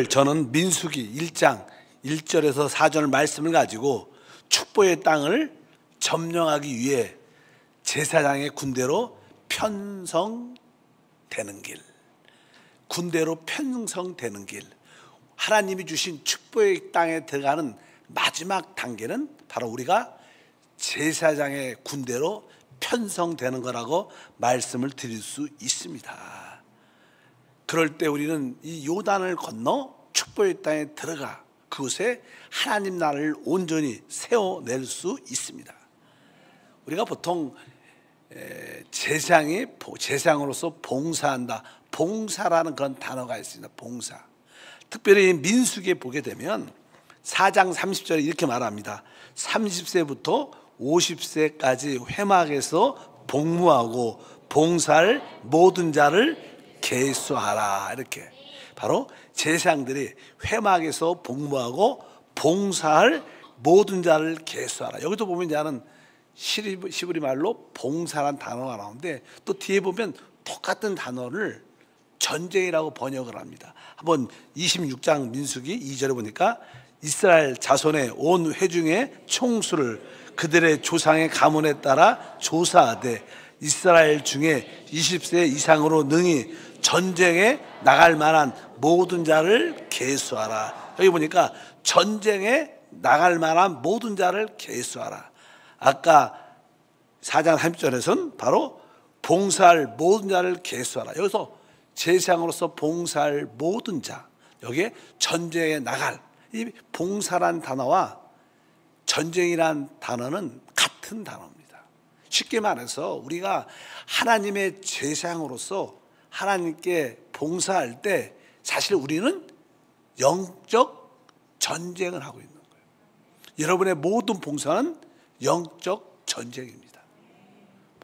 저는 민수기 1장 1절에서 4절 말씀을 가지고 축복의 땅을 점령하기 위해 제사장의 군대로 편성되는 길, 군대로 편성되는 길, 하나님이 주신 축복의 땅에 들어가는 마지막 단계는 바로 우리가 제사장의 군대로 편성되는 거라고 말씀을 드릴 수 있습니다. 그럴 때 우리는 이 요단을 건너 축복의 땅에 들어가 그곳에 하나님 나라를 온전히 세워낼 수 있습니다. 우리가 보통 제사장으로서 봉사한다, 봉사라는 그런 단어가 있습니다. 봉사. 특별히 민수기에 보게 되면 4장 30절에 이렇게 말합니다. 30세부터 50세까지 회막에서 복무하고 봉사할 모든 자를 계수하라. 이렇게 바로 제사장들이 회막에서 복무하고 봉사할 모든 자를 계수하라. 여기도 보면 이제는 시브리 말로 봉사란 단어가 나오는데 또 뒤에 보면 똑같은 단어를 전쟁이라고 번역을 합니다. 한번 26장 민수기 2절에 보니까 이스라엘 자손의 온 회중의 총수를 그들의 조상의 가문에 따라 조사하되 이스라엘 중에 20세 이상으로 능히 전쟁에 나갈 만한 모든 자를 계수하라. 여기 보니까 전쟁에 나갈 만한 모든 자를 계수하라. 아까 4장 30절에서는 바로 봉사할 모든 자를 계수하라. 여기서 제사장으로서 봉사할 모든 자, 여기에 전쟁에 나갈, 이 봉사란 단어와 전쟁이란 단어는 같은 단어입니다. 쉽게 말해서 우리가 하나님의 제사장으로서 하나님께 봉사할 때 사실 우리는 영적 전쟁을 하고 있는 거예요. 여러분의 모든 봉사는 영적 전쟁입니다.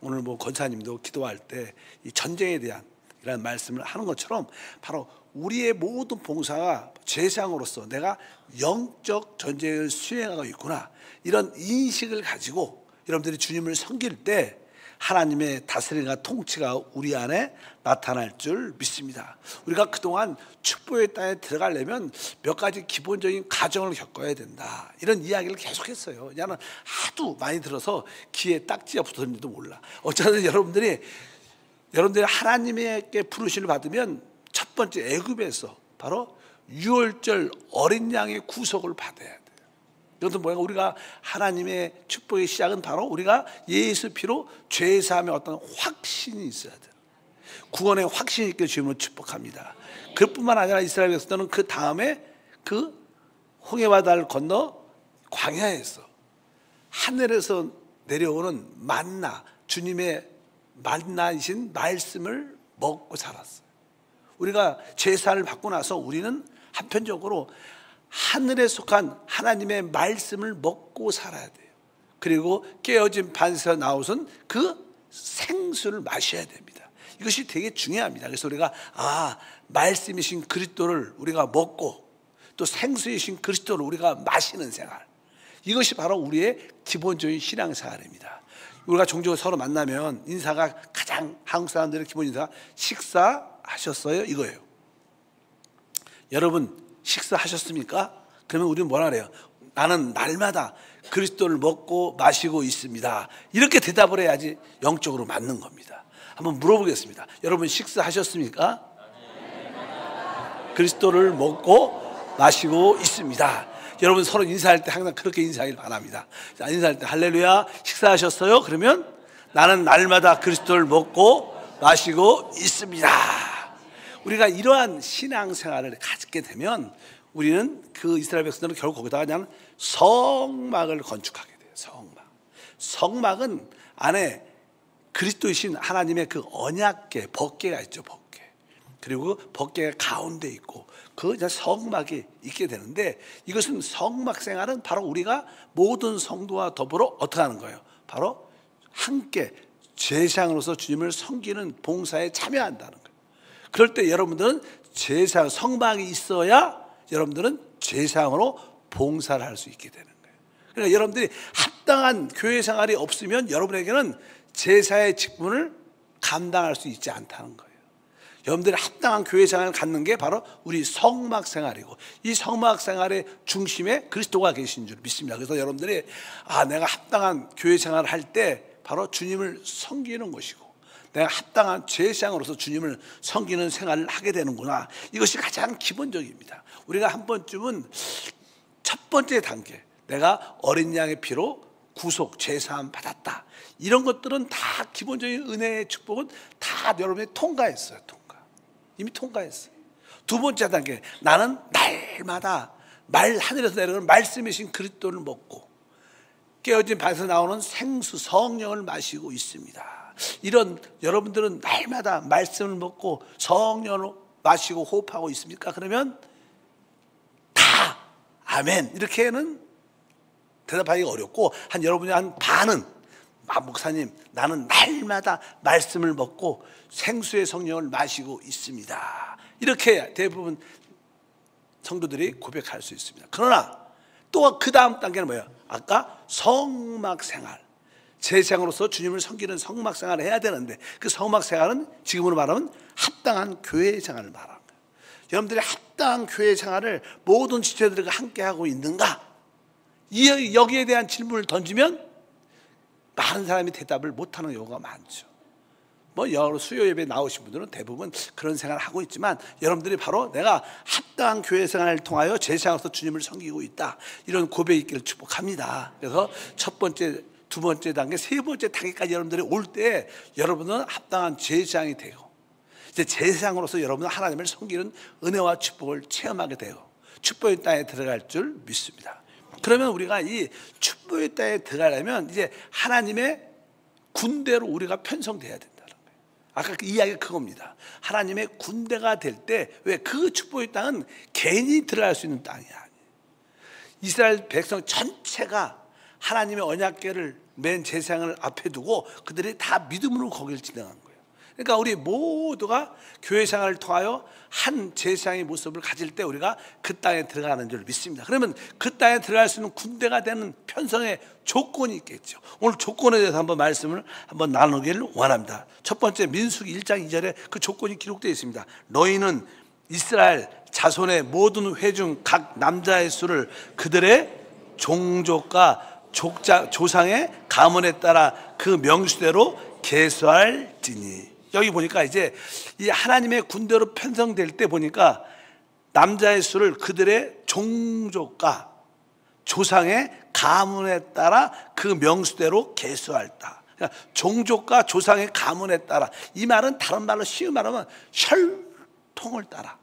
오늘 권사님도 기도할 때 이 전쟁에 대한 이런 말씀을 하는 것처럼 바로 우리의 모든 봉사가 제사장으로서 내가 영적 전쟁을 수행하고 있구나, 이런 인식을 가지고 여러분들이 주님을 섬길 때 하나님의 다스림과 통치가 우리 안에 나타날 줄 믿습니다. 우리가 그동안 축복의 땅에 들어가려면 몇 가지 기본적인 과정을 겪어야 된다, 이런 이야기를 계속했어요. 나는 하도 많이 들어서 귀에 딱지가 붙었는지도 몰라. 어쨌든 여러분들이 하나님께 부르심을 받으면 첫 번째 애굽에서 바로 유월절 어린 양의 구속을 받아야 돼요. 이것도 뭐야? 우리가 하나님의 축복의 시작은 바로 우리가 예수 피로 죄 사함의 어떤 확신이 있어야 돼요. 구원의 확신이 있게 주님을 축복합니다. 그뿐만 아니라 이스라엘 백성들은 그 다음에 그 홍해바다를 건너 광야에서 하늘에서 내려오는 만나, 주님의 만나이신 말씀을 먹고 살았어요. 우리가 제사를 받고 나서 우리는 한편적으로 하늘에 속한 하나님의 말씀을 먹고 살아야 돼요. 그리고 깨어진 반에서 나오선 그 생수를 마셔야 됩니다. 이것이 되게 중요합니다. 그래서 우리가 말씀이신 그리스도를 우리가 먹고 또 생수이신 그리스도를 우리가 마시는 생활, 이것이 바로 우리의 기본적인 신앙생활입니다. 우리가 종종 서로 만나면 인사가 가장 한국 사람들의 기본 인사가 식사하셨어요? 이거예요. 여러분 식사하셨습니까? 그러면 우리는 뭐라 그래요? 나는 날마다 그리스도를 먹고 마시고 있습니다. 이렇게 대답을 해야지 영적으로 맞는 겁니다. 한번 물어보겠습니다. 여러분 식사하셨습니까? 그리스도를 먹고 마시고 있습니다. 여러분 서로 인사할 때 항상 그렇게 인사하길 바랍니다. 인사할 때 할렐루야, 식사하셨어요? 그러면 나는 날마다 그리스도를 먹고 마시고 있습니다. 우리가 이러한 신앙생활을 갖게 되면 우리는 그 이스라엘 백성들은 결국 거기다가 그냥 성막을 건축하게 돼요. 성막은 안에 그리스도이신 하나님의 그 언약궤, 법궤가 있죠. 법궤. 그리고 법궤가 가운데 있고 그 성막이 있게 되는데, 이것은 성막 생활은 바로 우리가 모든 성도와 더불어 어떻게 하는 거예요? 바로 함께 제사장으로서 주님을 섬기는 봉사에 참여한다는 거예요. 그럴 때 여러분들은 제사장, 성막이 있어야 여러분들은 제사장으로 봉사를 할 수 있게 되는 거예요. 그러니까 여러분들이 합당한 교회 생활이 없으면 여러분에게는 제사의 직분을 감당할 수 있지 않다는 거예요. 여러분들이 합당한 교회 생활을 갖는 게 바로 우리 성막 생활이고, 이 성막 생활의 중심에 그리스도가 계신 줄 믿습니다. 그래서 여러분들이 내가 합당한 교회 생활을 할 때 바로 주님을 섬기는 것이고, 내가 합당한 제사장으로서 주님을 섬기는 생활을 하게 되는구나. 이것이 가장 기본적입니다. 우리가 한 번쯤은 첫 번째 단계, 내가 어린 양의 피로 구속, 제사함 받았다. 이런 것들은 다 기본적인 은혜의 축복은 다 여러분이 통과했어요. 이미 통과했어요. 두 번째 단계, 나는 날마다 하늘에서 내려오는 말씀이신 그리스도를 먹고 깨어진 방에서 나오는 생수 성령을 마시고 있습니다. 이런 여러분들은 날마다 말씀을 먹고 성령을 마시고 호흡하고 있습니까? 그러면 다 아멘 이렇게는 대답하기가 어렵고, 여러분이 한 반은 목사님 나는 날마다 말씀을 먹고 생수의 성령을 마시고 있습니다. 이렇게 대부분 성도들이 고백할 수 있습니다. 그러나 또 그 다음 단계는 뭐예요? 아까 성막 생활, 제사장으로서 주님을 섬기는 성막 생활을 해야 되는데, 그 성막 생활은 지금으로 말하면 합당한 교회 생활을 말하는 거예요. 여러분들이 합당한 교회 생활을 모든 지체들과 함께 하고 있는가? 여기에 대한 질문을 던지면 많은 사람이 대답을 못하는 경우가 많죠. 여러 수요 예배에 나오신 분들은 대부분 그런 생활을 하고 있지만, 여러분들이 바로 내가 합당한 교회 생활을 통하여 제사장으로서 주님을 섬기고 있다, 이런 고백이 있기를 축복합니다. 그래서 첫 번째, 두 번째 단계, 세 번째 단계까지 여러분들이 올 때 여러분은 합당한 제사장이 되고, 이제 제사장으로서 여러분은 하나님을 섬기는 은혜와 축복을 체험하게 되고 축복의 땅에 들어갈 줄 믿습니다. 그러면 우리가 이 축복의 땅에 들어가려면 이제 하나님의 군대로 우리가 편성돼야 된다는 거예요. 아까 그 이야기가 그겁니다. 하나님의 군대가 될 때, 왜 그 축복의 땅은 개인이 들어갈 수 있는 땅이 아니에요. 이스라엘 백성 전체가 하나님의 언약궤를 맨 제사장을 앞에 두고 그들이 다 믿음으로 거기를 지나간 거예요. 그러니까 우리 모두가 교회 생활을 통하여 한 제사장의 모습을 가질 때 우리가 그 땅에 들어가는 줄 믿습니다. 그러면 그 땅에 들어갈 수 있는 군대가 되는 편성의 조건이 있겠죠. 오늘 조건에 대해서 한번 말씀을 한번 나누기를 원합니다. 첫 번째, 민수기 1장 2절에 그 조건이 기록되어 있습니다. 너희는 이스라엘 자손의 모든 회중 각 남자의 수를 그들의 종족과 조상의 가문에 따라 그 명수대로 계수할지니. 여기 보니까 이제 이 하나님의 군대로 편성될 때 보니까 남자의 수를 그들의 종족과 조상의 가문에 따라 그 명수대로 계수할다. 그러니까 종족과 조상의 가문에 따라, 이 말은 다른 말로 쉬운 말하면 혈통을 따라.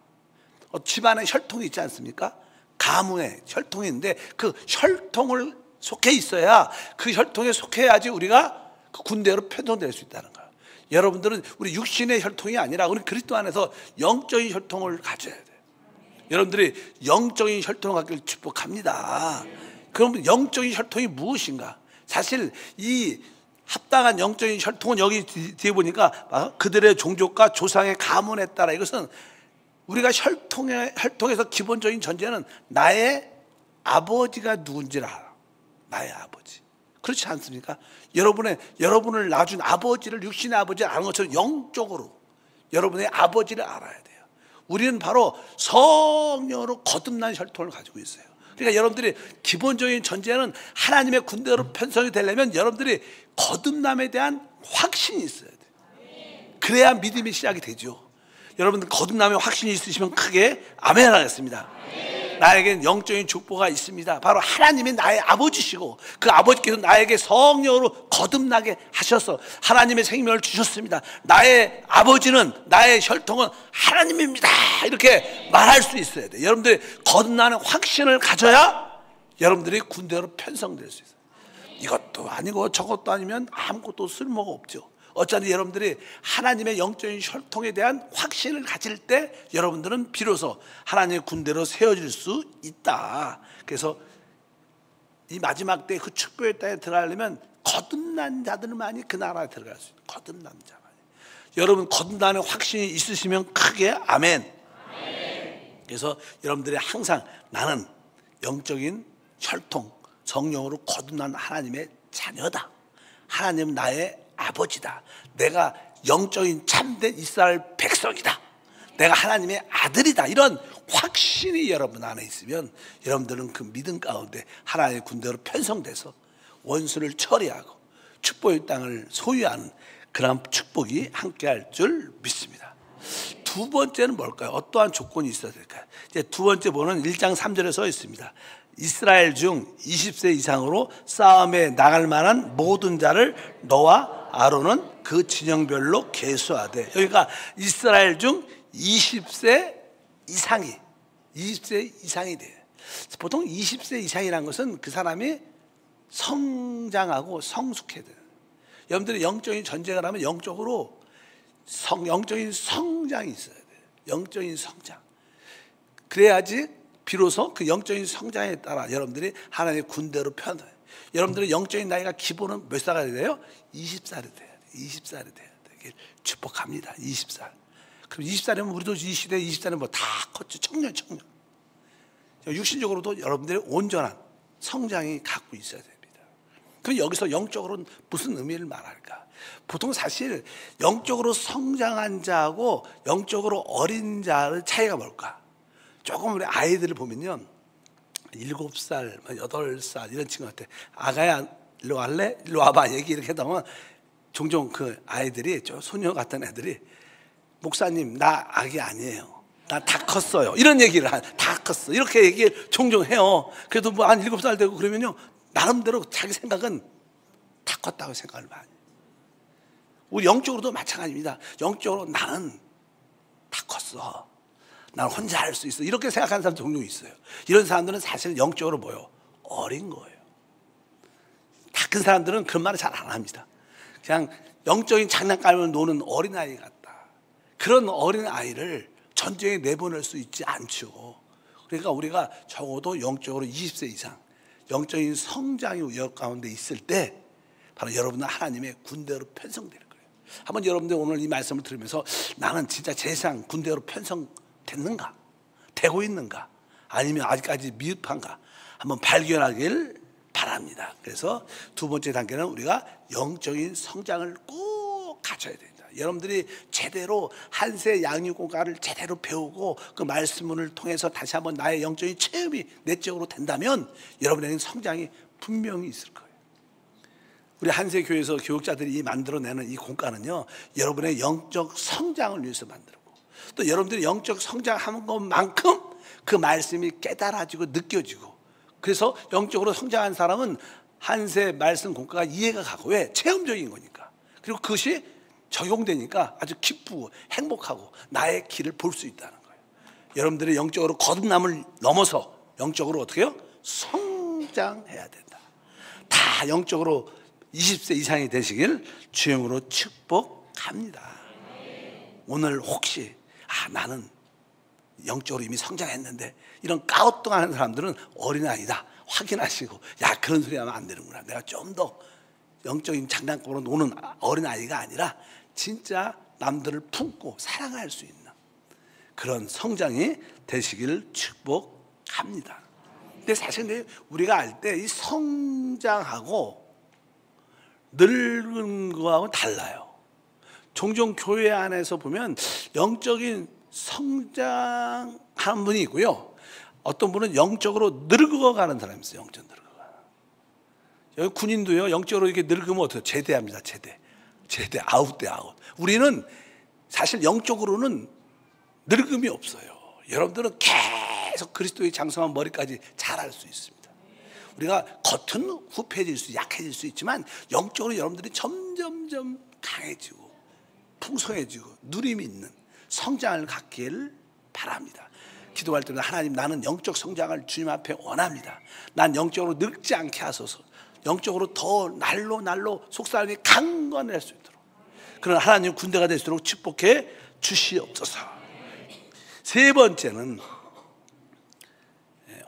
집안에 혈통이 있지 않습니까? 가문의 혈통이 있는데 그 혈통을 속해 있어야, 그 혈통에 속해야지 우리가 그 군대로 편성될 수 있다는 거예요. 여러분들은 우리 육신의 혈통이 아니라 우리 그리스도 안에서 영적인 혈통을 가져야 돼요. 여러분들이 영적인 혈통을 갖기를 축복합니다. 그럼 영적인 혈통이 무엇인가? 사실 이 합당한 영적인 혈통은 여기 뒤에 보니까 그들의 종족과 조상의 가문에 따라, 이것은 우리가 혈통에서 기본적인 전제는 나의 아버지가 누군지를 알아. 나의 아버지. 그렇지 않습니까? 여러분을 낳아준 아버지를, 육신의 아버지를 아는 것처럼 영적으로 여러분의 아버지를 알아야 돼요. 우리는 바로 성령으로 거듭난 혈통을 가지고 있어요. 그러니까 여러분들이 기본적인 전제는 하나님의 군대로 편성이 되려면 여러분들이 거듭남에 대한 확신이 있어야 돼요. 그래야 믿음이 시작이 되죠. 여러분들 거듭남의 확신이 있으시면 크게 아멘 하겠습니다. 나에겐 영적인 축복가 있습니다. 바로 하나님이 나의 아버지시고 그 아버지께서 나에게 성령으로 거듭나게 하셔서 하나님의 생명을 주셨습니다. 나의 아버지는, 나의 혈통은 하나님입니다. 이렇게 말할 수 있어야 돼요. 여러분들이 거듭나는 확신을 가져야 여러분들이 군대로 편성될 수 있어요. 이것도 아니고 저것도 아니면 아무것도 쓸모가 없죠. 어차피 여러분들이 하나님의 영적인 혈통에 대한 확신을 가질 때 여러분들은 비로소 하나님의 군대로 세워질 수 있다. 그래서 이 마지막 때 그 축복의 땅에 들어가려면 거듭난 자들만이 그 나라에 들어갈 수 있다. 거듭난 자만이. 여러분 거듭나는 확신이 있으시면 크게 아멘. 그래서 여러분들이 항상 나는 영적인 혈통, 성령으로 거듭난 하나님의 자녀다. 하나님은 나의 아버지다. 내가 영적인 참된 이스라엘 백성이다. 내가 하나님의 아들이다, 이런 확신이 여러분 안에 있으면 여러분들은 그 믿음 가운데 하나님의 군대로 편성돼서 원수를 처리하고 축복의 땅을 소유하는 그런 축복이 함께할 줄 믿습니다. 두 번째는 뭘까요? 어떠한 조건이 있어야 될까요? 이제 두 번째 보는 1장 3절에 써 있습니다. 이스라엘 중 20세 이상으로 싸움에 나갈 만한 모든 자를 너와 아론은 그 진영별로 계수하되, 여기가 이스라엘 중 20세 이상이 돼요. 보통 20세 이상이라는 것은 그 사람이 성장하고 성숙해야 돼요. 여러분들이 영적인 전쟁을 하면 영적인 성장이 있어야 돼요. 영적인 성장. 그래야지 비로소 그 영적인 성장에 따라 여러분들이 하나님의 군대로 편해요. 여러분들의 영적인 나이가 기본은 몇 살이 돼요? 20살이 돼요. 20살이 돼요. 축복합니다. 20살. 그럼 20살이면 우리도 이 시대 20살이면 뭐 다 컸죠. 청년. 육신적으로도 여러분들의 온전한 성장이 갖고 있어야 됩니다. 그럼 여기서 영적으로는 무슨 의미를 말할까? 보통 사실 영적으로 성장한 자하고 영적으로 어린 자의 차이가 뭘까? 조금 우리 아이들을 보면요, 7살, 8살 이런 친구한테 아가야 일로 왔래? 일로 와봐 얘기 이렇게 하다 보면 종종 그 아이들이, 저 소녀 같은 애들이, 목사님 나 아기 아니에요, 나 다 컸어요, 이런 얘기를 다 컸어 이렇게 얘기를 종종 해요. 그래도 뭐 한 7살 되고 그러면요, 나름대로 자기 생각은 다 컸다고 생각을 많이 해요. 우리 영적으로도 마찬가지입니다. 영적으로 나는 다 컸어, 난 혼자 할 수 있어, 이렇게 생각하는 사람 종종 있어요. 이런 사람들은 사실 영적으로 뭐요? 어린 거예요. 다 큰 사람들은 그런 말을 잘 안 합니다. 그냥 영적인 장난감을 노는 어린아이 같다. 그런 어린아이를 전쟁에 내보낼 수 있지 않죠. 그러니까 우리가 적어도 영적으로 20세 이상 영적인 성장이 여 가운데 있을 때 바로 여러분은 하나님의 군대로 편성되는 거예요. 한번 여러분들 오늘 이 말씀을 들으면서 나는 진짜 제상 군대로 편성됐는가? 되고 있는가? 아니면 아직까지 미흡한가? 한번 발견하길 바랍니다. 그래서 두 번째 단계는 우리가 영적인 성장을 꼭 가져야 됩니다. 여러분들이 제대로 한세 양육고가를 제대로 배우고 그 말씀을 통해서 다시 한번 나의 영적인 체험이 내적으로 된다면 여러분에게는 성장이 분명히 있을 거예요. 우리 한세교회에서 교육자들이 만들어내는 이 공과는요, 여러분의 영적 성장을 위해서 만들고, 또 여러분들이 영적 성장하는 것만큼 그 말씀이 깨달아지고 느껴지고, 그래서 영적으로 성장한 사람은 한세 말씀 공과가 이해가 가고, 왜? 체험적인 거니까. 그리고 그것이 적용되니까 아주 기쁘고 행복하고 나의 길을 볼 수 있다는 거예요. 여러분들의 영적으로 거듭남을 넘어서 영적으로 어떻게 해요? 성장해야 된다. 다 영적으로 20세 이상이 되시길 주님으로 축복합니다. 오늘 혹시 나는 영적으로 이미 성장했는데, 이런 까우뚱하는 사람들은 어린아이다 확인하시고, 그런 소리 하면 안 되는구나, 내가 좀 더 영적인 장난감으로 노는 어린아이가 아니라 진짜 남들을 품고 사랑할 수 있는 그런 성장이 되시길 축복합니다. 근데 사실 우리가 알 때 이 성장하고 늙은 거하고 달라요. 종종 교회 안에서 보면 영적인 성장하는 분이 있고요, 어떤 분은 영적으로 늙어가는 사람이 있어요. 영적 늙어가. 여기 군인도요, 영적으로 이렇게 늙으면 어때요? 제대합니다. 제대 아웃. 우리는 사실 영적으로는 늙음이 없어요. 여러분들은 계속 그리스도의 장성한 머리까지 자랄 수 있습니다. 우리가 겉은 후패해질 수, 약해질 수 있지만 영적으로 여러분들이 점점점 강해지고 풍성해지고 누림이 있는 성장을 갖기를 바랍니다. 기도할 때는 하나님, 나는 영적 성장을 주님 앞에 원합니다. 난 영적으로 늙지 않게 하소서. 영적으로 더 날로 속사람이 강건할 수 있도록 그런 하나님 군대가 될수록 축복해 주시옵소서. 세 번째는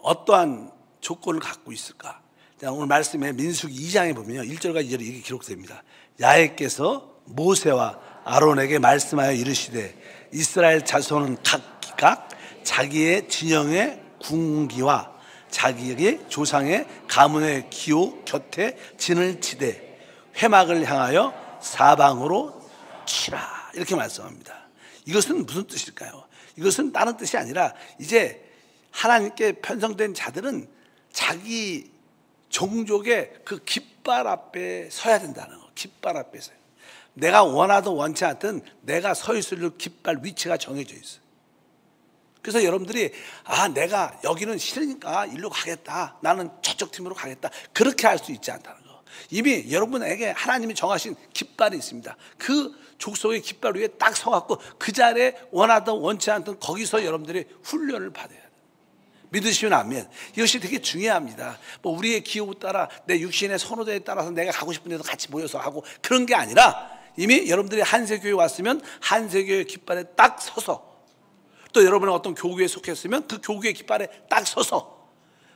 어떠한 조건을 갖고 있을까? 오늘 말씀에 민수기 2장에 보면 1절과 2절에 이렇게 기록됩니다. 야훼께서 모세와 아론에게 말씀하여 이르시되 이스라엘 자손은 각각 자기의 진영의 궁기와 자기에게 조상의 가문의 기호 곁에 진을 치되 회막을 향하여 사방으로 치라, 이렇게 말씀합니다. 이것은 무슨 뜻일까요? 이것은 다른 뜻이 아니라 이제 하나님께 편성된 자들은 자기 종족의 그 깃발 앞에 서야 된다는 거. 깃발 앞에 서요. 내가 원하든 원치 않든 내가 서 있을 깃발 위치가 정해져 있어요. 그래서 여러분들이 내가 여기는 싫으니까 일로 가겠다, 나는 저쪽 팀으로 가겠다, 그렇게 할 수 있지 않다는 거. 이미 여러분에게 하나님이 정하신 깃발이 있습니다. 그 족속의 깃발 위에 딱 서갖고 그 자리에 원하든 원치 않든 거기서 여러분들이 훈련을 받아야 돼요. 믿으시면 아멘. 이것이 되게 중요합니다. 뭐 우리의 기호에 따라 내 육신의 선호도에 따라서 내가 가고 싶은 데도 같이 모여서 하고 그런 게 아니라 이미 여러분들이 한세교회 왔으면 한세교회 깃발에 딱 서서, 또 여러분은 어떤 교구에 속했으면 그 교구의 깃발에 딱 서서,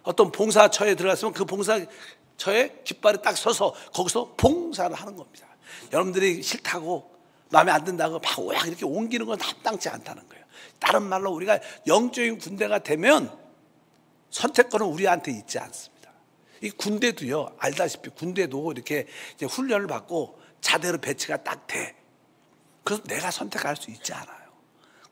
어떤 봉사처에 들어갔으면 그 봉사처의 깃발에 딱 서서 거기서 봉사를 하는 겁니다. 여러분들이 싫다고 마음에 안 든다고 막 이렇게 옮기는 건 합당치 않다는 거예요. 다른 말로 우리가 영적인 군대가 되면 선택권은 우리한테 있지 않습니다. 이 군대도요, 알다시피 군대도 이렇게 이제 훈련을 받고 자대로 배치가 딱 돼. 그래서 내가 선택할 수 있지 않아요.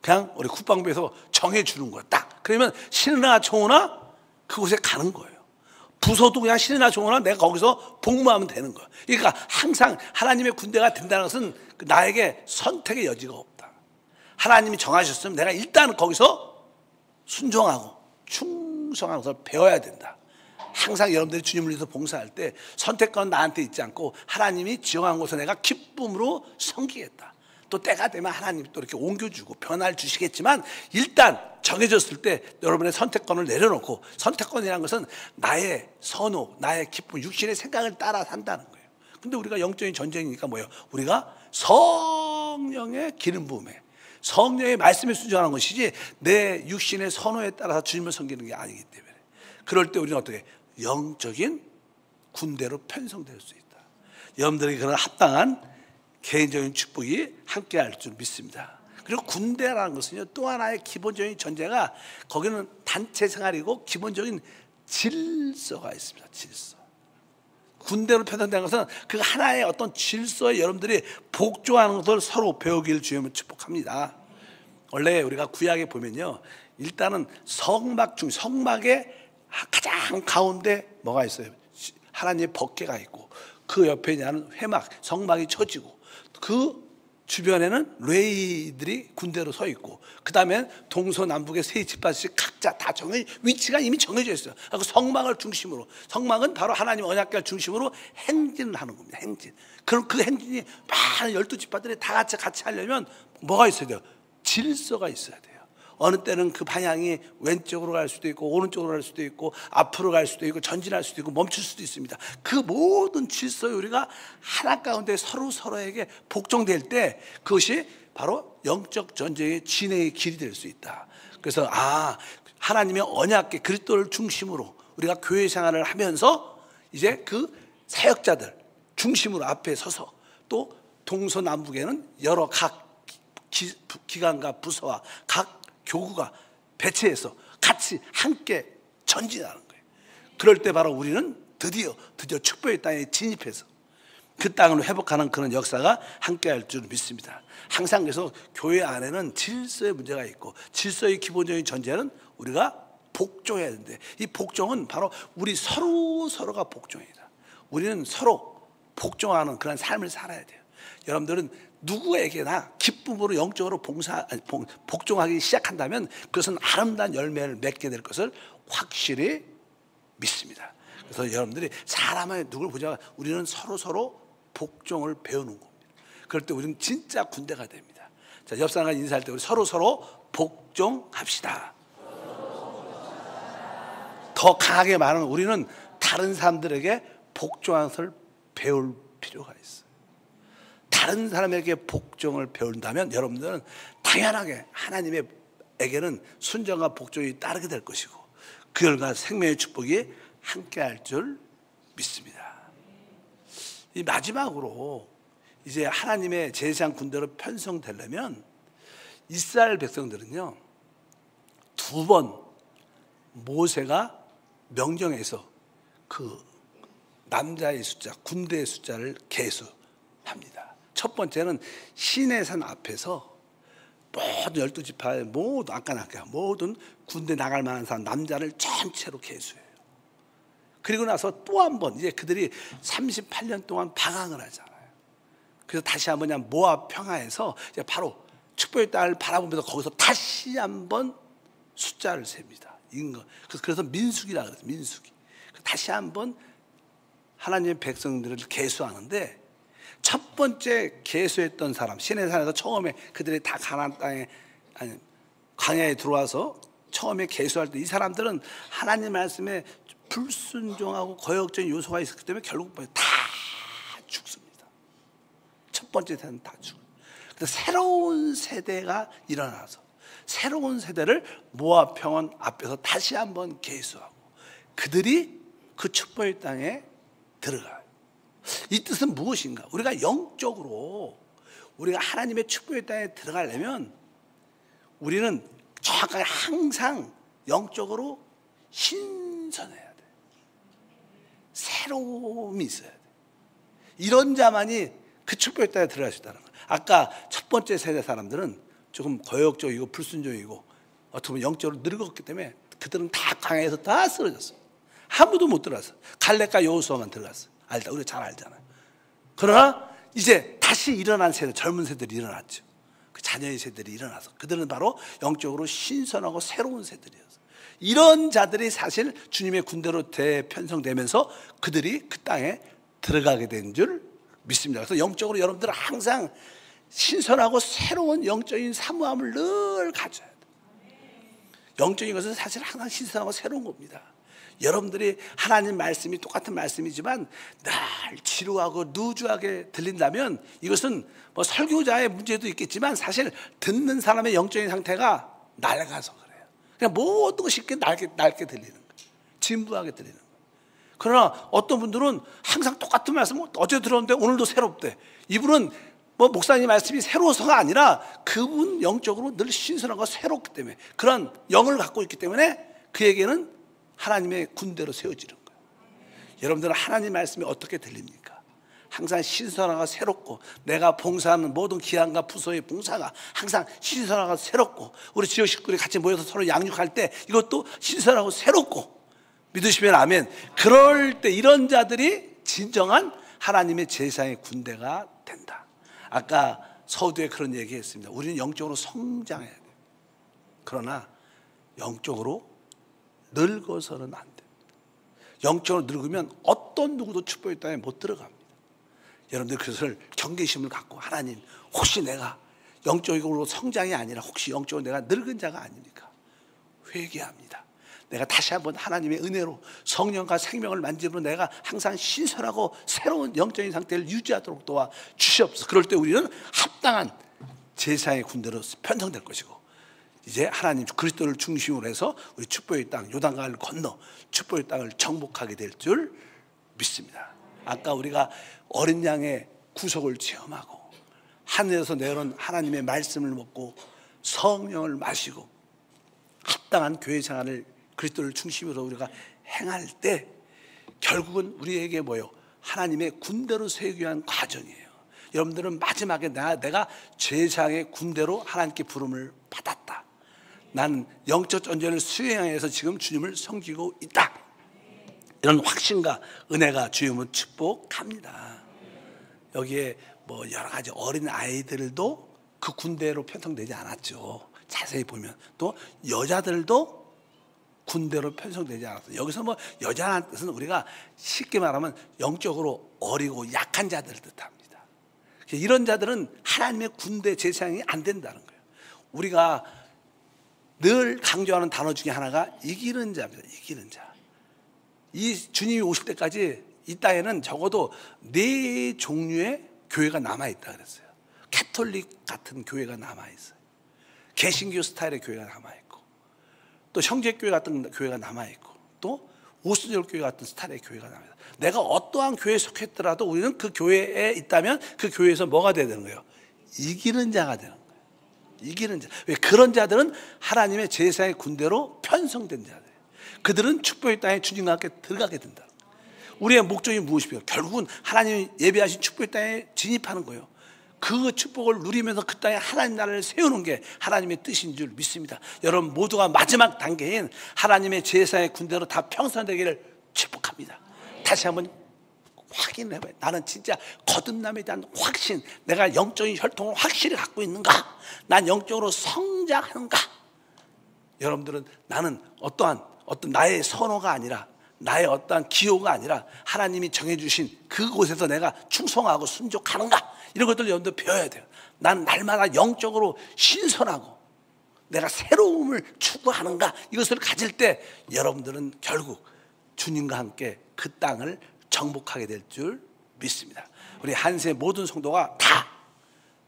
그냥 우리 국방부에서 정해주는 거야, 딱. 그러면 싫으나 좋으나 그곳에 가는 거예요. 부서도 그냥 싫으나 좋으나 내가 거기서 복무하면 되는 거예요. 그러니까 항상 하나님의 군대가 된다는 것은 나에게 선택의 여지가 없다. 하나님이 정하셨으면 내가 일단 거기서 순종하고 충성하는 것을 배워야 된다. 항상 여러분들이 주님을 위해서 봉사할 때 선택권은 나한테 있지 않고 하나님이 지정한 곳에 내가 기쁨으로 섬기겠다. 또 때가 되면 하나님이 또 이렇게 옮겨주고 변화를 주시겠지만 일단 정해졌을 때 여러분의 선택권을 내려놓고, 선택권이라는 것은 나의 선호, 나의 기쁨, 육신의 생각을 따라 산다는 거예요. 근데 우리가 영적인 전쟁이니까 뭐예요? 우리가 성령의 기름 부음에, 성령의 말씀에 순종하는 것이지 내 육신의 선호에 따라서 주님을 섬기는 게 아니기 때문에, 그럴 때 우리는 어떻게 영적인 군대로 편성될 수 있다. 여러분들에게 그런 합당한 개인적인 축복이 함께할 줄 믿습니다. 그리고 군대라는 것은요, 또 하나의 기본적인 전제가 거기는 단체 생활이고 기본적인 질서가 있습니다. 질서. 군대로 편성된 것은 그 하나의 어떤 질서에 여러분들이 복종하는 것을 서로 배우기를 주님은 축복합니다. 원래 우리가 구약에 보면요, 일단은 성막의 가장 가운데 뭐가 있어요? 하나님의 법궤가 있고 그 옆에 있는 회막, 성막이 쳐지고 그 주변에는 레위들이 군대로 서 있고, 그 다음에 동서남북의 세 지파씩 각자 다 위치가 이미 정해져 있어요. 그리고 성막을 중심으로, 성막은 바로 하나님 언약궤를 중심으로 행진을 하는 겁니다. 행진. 그럼 그 행진이 많은 12지파들이 다 같이 하려면 뭐가 있어야 돼요? 질서가 있어야 돼요. 어느 때는 그 방향이 왼쪽으로 갈 수도 있고 오른쪽으로 갈 수도 있고 앞으로 갈 수도 있고 전진할 수도 있고 멈출 수도 있습니다. 그 모든 질서에 우리가 하나 가운데 서로에게 복종될 때 그것이 바로 영적 전쟁의 진행의 길이 될 수 있다. 그래서 하나님의 언약궤 그리스도를 중심으로 우리가 교회 생활을 하면서 이제 그 사역자들 중심으로 앞에 서서, 또 동서남북에는 여러 각 기관과 부서와 각 교구가 배치해서 같이 함께 전진하는 거예요. 그럴 때 바로 우리는 드디어 축복의 땅에 진입해서 그 땅을 회복하는 그런 역사가 함께할 줄 믿습니다. 항상 그래서 교회 안에는 질서의 문제가 있고, 질서의 기본적인 전제는 우리가 복종해야 되는데, 이 복종은 바로 우리 서로가 복종이다. 우리는 서로 복종하는 그런 삶을 살아야 돼요. 여러분들은 누구에게나 기쁨으로 영적으로 복종하기 시작한다면 그것은 아름다운 열매를 맺게 될 것을 확실히 믿습니다. 그래서 여러분들이 사람의 누구를 보자 우리는 서로 복종을 배우는 겁니다. 그럴 때 우리는 진짜 군대가 됩니다. 자, 옆 사람과 인사할 때 우리 서로 복종합시다. 더 강하게 말하면 우리는 다른 사람들에게 복종하는 것을 배울 필요가 있어요. 다른 사람에게 복종을 배운다면 여러분들은 당연하게 하나님에게는 순종과 복종이 따르게 될 것이고, 그 결과 생명의 축복이 함께할 줄 믿습니다. 이 마지막으로 이제 하나님의 제사장 군대로 편성되려면 이스라엘 백성들은요, 2번 모세가 명령해서 그 남자의 숫자, 군대의 숫자를 계수합니다. 첫 번째는 시내산 앞에서 모든 12지파의 모든 모든 군대 나갈 만한 사람 남자를 전체로 계수해요. 그리고 나서 또 한 번 이제 그들이 38년 동안 방황을 하잖아요. 그래서 다시 한번 그냥 모압 평화에서 이제 바로 축복의 땅을 바라보면서 거기서 다시 한번 숫자를 셉니다. 그래서 민수기라 그래서 민수기. 다시 한번 하나님의 백성들을 계수하는데 첫 번째 계수했던 사람 시내산에서 처음에 그들이 다 가나안 땅에 아니 광야에 들어와서 처음에 계수할 때 이 사람들은 하나님 말씀에 불순종하고 거역적인 요소가 있었기 때문에 결국 다 죽습니다. 첫 번째 세대는 다 죽어요. 그래서 새로운 세대가 일어나서 새로운 세대를 모압 평원 앞에서 다시 한번 계수하고 그들이 그 축복의 땅에 들어가요. 이 뜻은 무엇인가? 우리가 영적으로 우리가 하나님의 축복의 땅에 들어가려면 우리는 정확하게 항상 영적으로 신선해야 돼. 새로움이 있어야 돼. 이런 자만이 그 축복의 땅에 들어갈 수 있다는 거예요. 아까 첫 번째 세대 사람들은 조금 거역적이고 불순종이고 어떻게 보면 영적으로 늙었기 때문에 그들은 다 광야에서 다 쓰러졌어. 아무도 못 들어갔어. 갈렙과 여호수아만 들어갔어. 알다, 우리가 잘 알잖아요. 그러나 이제 다시 일어난 세대, 젊은 세대들이 일어났죠. 그 자녀의 세대들이 일어나서 그들은 바로 영적으로 신선하고 새로운 세대들이었어요. 이런 자들이 사실 주님의 군대로 대편성되면서 그들이 그 땅에 들어가게 된 줄 믿습니다. 그래서 영적으로 여러분들은 항상 신선하고 새로운 영적인 사모함을 늘 가져야 돼요. 영적인 것은 사실 항상 신선하고 새로운 겁니다. 여러분들이 하나님 말씀이 똑같은 말씀이지만 늘 지루하고 누주하게 들린다면 이것은 뭐 설교자의 문제도 있겠지만 사실 듣는 사람의 영적인 상태가 낡아서 그래요. 그냥 모든 것이 낡게 들리는 거예요. 진부하게 들리는 거예요. 그러나 어떤 분들은 항상 똑같은 말씀, 어제 들었는데 오늘도 새롭대. 이분은 뭐 목사님 말씀이 새로워서가 아니라 그분 영적으로 늘 신선하고 새롭기 때문에 그런 영을 갖고 있기 때문에 그에게는 하나님의 군대로 세워지는 거예요. 여러분들은 하나님 말씀이 어떻게 들립니까? 항상 신선하고 새롭고 내가 봉사하는 모든 기한과 부서의 봉사가 항상 신선하고 새롭고 우리 지역 식구들이 같이 모여서 서로 양육할 때 이것도 신선하고 새롭고 믿으시면 아멘. 그럴 때 이런 자들이 진정한 하나님의 제사의 군대가 된다. 아까 서두에 그런 얘기했습니다. 우리는 영적으로 성장해야 돼요. 그러나 영적으로 늙어서는 안 됩니다. 영적으로 늙으면 어떤 누구도 축복의 땅에 못 들어갑니다. 여러분들 그것을 경계심을 갖고 하나님 혹시 내가 영적으로 성장이 아니라 혹시 영적으로 내가 늙은 자가 아닙니까? 회개합니다. 내가 다시 한번 하나님의 은혜로 성령과 생명을 만짐으로 내가 항상 신선하고 새로운 영적인 상태를 유지하도록 도와 주시옵소서. 그럴 때 우리는 합당한 제사의 군대로 편성될 것이고 이제 하나님 그리스도를 중심으로 해서 우리 축복의 땅 요단강을 건너 축복의 땅을 정복하게 될 줄 믿습니다. 아까 우리가 어린 양의 구속을 체험하고 하늘에서 내려온 하나님의 말씀을 먹고 성령을 마시고 합당한 교회 생활을 그리스도를 중심으로 우리가 행할 때 결국은 우리에게 뭐요? 하나님의 군대로 세우기 위한 과정이에요. 여러분들은 마지막에 내가 제사의 군대로 하나님께 부름을 받았다. 나는 영적 전쟁을 수행해서 지금 주님을 섬기고 있다. 이런 확신과 은혜가 주님을 축복합니다. 여기에 뭐 여러 가지 어린 아이들도 그 군대로 편성되지 않았죠. 자세히 보면 또 여자들도 군대로 편성되지 않았어요. 여기서 뭐 여자라는 뜻은 우리가 쉽게 말하면 영적으로 어리고 약한 자들을 뜻합니다. 이런 자들은 하나님의 군대 제사장이 안 된다는 거예요. 우리가 늘 강조하는 단어 중에 하나가 이기는 자입니다. 이기는 자. 이 주님이 오실 때까지 이 땅에는 적어도 4종류의 교회가 남아있다 그랬어요. 캐톨릭 같은 교회가 남아있어요. 개신교 스타일의 교회가 남아있고 또 형제교회 같은 교회가 남아있고 또 오순절 교회 같은 스타일의 교회가 남아있어요. 내가 어떠한 교회에 속했더라도 우리는 그 교회에 있다면 그 교회에서 뭐가 돼야 되는 거예요? 이기는 자가 되는 거예요. 이기는 자. 왜? 그런 자들은 하나님의 제사의 군대로 편성된 자들. 그들은 축복의 땅에 주님과 함께 들어가게 된다. 우리의 목적이 무엇입니까? 결국은 하나님이 예비하신 축복의 땅에 진입하는 거예요. 그 축복을 누리면서 그 땅에 하나님 나라를 세우는 게 하나님의 뜻인 줄 믿습니다. 여러분 모두가 마지막 단계인 하나님의 제사의 군대로 다 평산되기를 축복합니다. 다시 한번 확인을 해봐요. 나는 진짜 거듭남에 대한 확신, 내가 영적인 혈통을 확실히 갖고 있는가? 난 영적으로 성장하는가? 여러분들은 나는 어떤 나의 선호가 아니라, 나의 어떠한 기호가 아니라 하나님이 정해주신 그곳에서 내가 충성하고 순종하는가? 이런 것들 여러분들 배워야 돼요. 난 날마다 영적으로 신선하고 내가 새로움을 추구하는가? 이것을 가질 때 여러분들은 결국 주님과 함께 그 땅을 정복하게 될 줄 믿습니다. 우리 한세 모든 성도가 다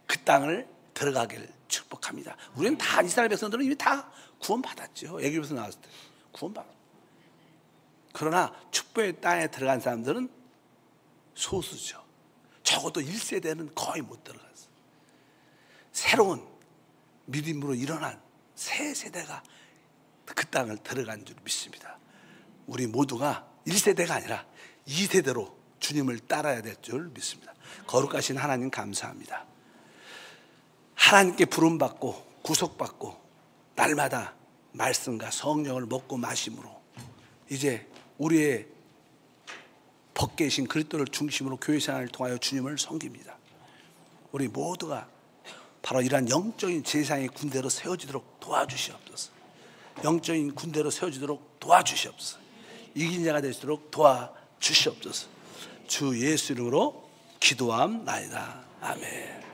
그 땅을 들어가기를 축복합니다. 우리는 다 이스라엘 백성들은 이미 다 구원받았죠. 애굽에서 나왔을 때 구원받았죠. 그러나 축복의 땅에 들어간 사람들은 소수죠. 적어도 1세대는 거의 못 들어갔어요. 새로운 믿음으로 일어난 새 세대가 그 땅을 들어간 줄 믿습니다. 우리 모두가 1세대가 아니라 2세대로 주님을 따라야 될 줄 믿습니다. 거룩하신 하나님 감사합니다. 하나님께 부름받고 구속받고 날마다 말씀과 성령을 먹고 마심으로 이제 우리의 벗계신 그리스도를 중심으로 교회 생활을 통하여 주님을 섬깁니다. 우리 모두가 바로 이러한 영적인 제사의 군대로 세워지도록 도와주시옵소서. 영적인 군대로 세워지도록 도와주시옵소서. 이긴 자가 되시도록 도와주시옵소서. 주 예수 이름으로 기도함나이다. 아멘.